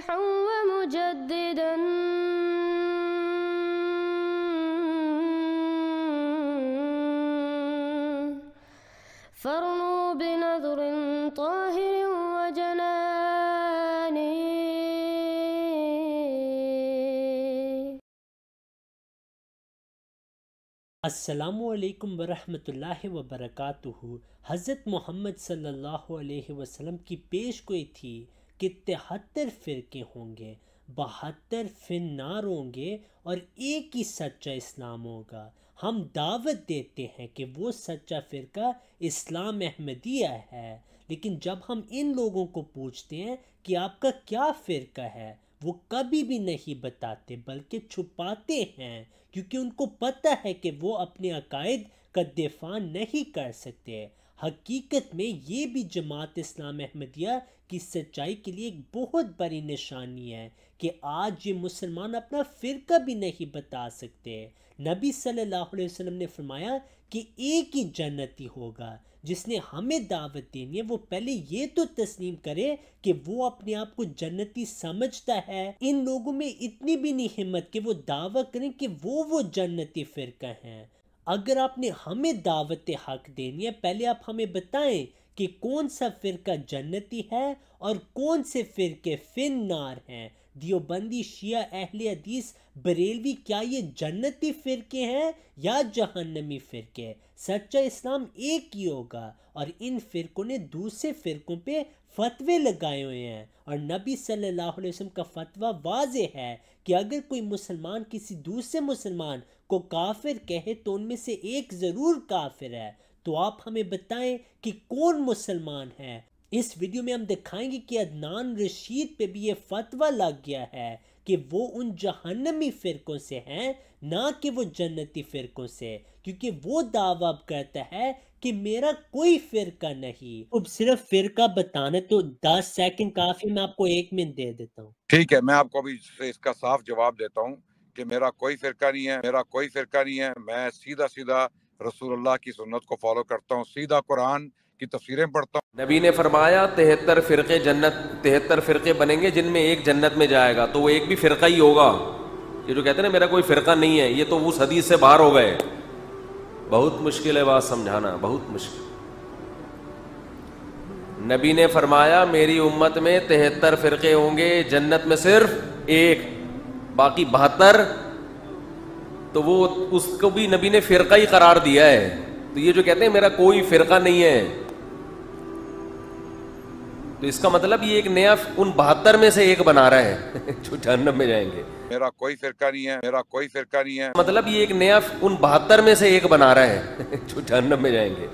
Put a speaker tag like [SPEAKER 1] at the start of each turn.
[SPEAKER 1] مصلحا ومجددا فارنوا بنظر طاهر وجنان.
[SPEAKER 2] السلام علیکم ورحمۃ اللہ وبرکاتہ۔ حضرت محمد صلی اللہ علیہ وسلم کی پیش گوئی تھی کہ 73 فرقے ہوں گے، 72 فی النار ہوں گے اور ایک ہی سچا اسلام ہوگا۔ ہم دعوت دیتے ہیں کہ وہ سچا فرقہ اسلام احمدیہ ہے، لیکن جب ہم ان لوگوں کو پوچھتے ہیں کہ آپ کا کیا فرقہ ہے، وہ کبھی بھی نہیں بتاتے بلکہ چھپاتے ہیں، کیونکہ ان کو پتہ ہے کہ وہ اپنے عقائد کا دفاع نہیں کر سکتے۔ حقیقت میں یہ بھی جماعت اسلام احمدیہ کی سچائی کے لیے ایک بہت بڑی نشانی ہے کہ آج یہ مسلمان اپنا فرقہ بھی نہیں بتا سکتے۔ نبی صلی اللہ علیہ وسلم نے فرمایا کہ ایک ہی جنتی ہوگا۔ جس نے ہمیں دعوت دینی ہے وہ پہلے یہ تو تسلیم کرے کہ وہ اپنے آپ کو جنتی سمجھتا ہے۔ ان لوگوں میں اتنی بھی نہیں ہمت کہ وہ دعویٰ کریں کہ وہ جنتی فرقہ ہیں۔ اگر آپ نے ہمیں دعوت حق دینی ہے، پہلے آپ ہمیں بتائیں کہ کون سا فرقہ جنتی ہے اور کون سے فرقے فی النار ہیں۔ دیوبندی، شیعہ، اہل حدیث، بریلوی، کیا یہ جنتی فرقے ہیں یا جہنمی فرقے؟ سچا اسلام ایک ہی ہوگا، اور ان فرقوں نے دوسرے فرقوں پہ فتوے لگائے ہوئے ہیں، اور نبی صلی اللہ علیہ وسلم کا فتویٰ واضح ہے کہ اگر کوئی مسلمان کسی دوسرے مسلمان کو کافر کہے تو ان میں سے ایک ضرور کافر ہے۔ تو آپ ہمیں بتائیں کہ کون مسلمان ہے۔ اس ویڈیو میں ہم دکھائیں گے کہ عدنان رشید پہ بھی یہ فتویٰ لگ گیا ہے کہ وہ ان جہنمی فرقوں سے ہیں، نہ کہ وہ جنتی فرقوں سے، کیونکہ وہ دعویٰ کرتا ہے کہ میرا کوئی فرقہ نہیں۔ اب صرف فرقہ بتانا تو 10 سیکنڈ کافی، میں آپ کو 1 منٹ دے دیتا ہوں۔
[SPEAKER 3] ٹھیک ہے، میں آپ کو بھی اس کا صاف جواب دیتا ہوں کہ میرا کوئی فرقہ نہیں ہے، میرا کوئی فرقہ نہیں ہے۔ میں سیدھا رسول اللہ کی سنت کو فالو کرتا ہوں، سیدھا قرآن کی تفسیریں پڑھتا ہوں۔
[SPEAKER 4] نبی نے فرمایا 73 فرقے جنت، 73 فرقے بنیں گے جن میں ایک جنت میں جائے گا، تو وہ ایک بھی فرقہ ہی ہوگا۔ یہ جو کہتے ہیں نا میرا کوئی فرقہ نہیں ہے، یہ تو اس حدیث سے باہر ہو گئے۔ بہت مشکل ہے بات سمجھانا، بہت مشکل۔ نبی نے فرمایا میری امت میں 73 فرقے ہوں گے، جنت میں صرف ایک، باقی 72 تو وہ اس کو بھی نبی نے فرقہ ہی قرار دیا ہے۔ تو یہ جو کہتے ہیں میرا کوئی فرقہ نہیں ہے، تو اس کا مطلب یہ ایک نیا ان 72 میں سے ایک بنا رہا ہے جو جہنم میں جائیں گے۔
[SPEAKER 3] میرا کوئی فرقہ نہیں ہے، میرا کوئی فرقہ نہیں ہے،
[SPEAKER 4] مطلب یہ ایک نیا ان 72 میں سے ایک بنا رہا ہے جو جہنم میں جائیں گے۔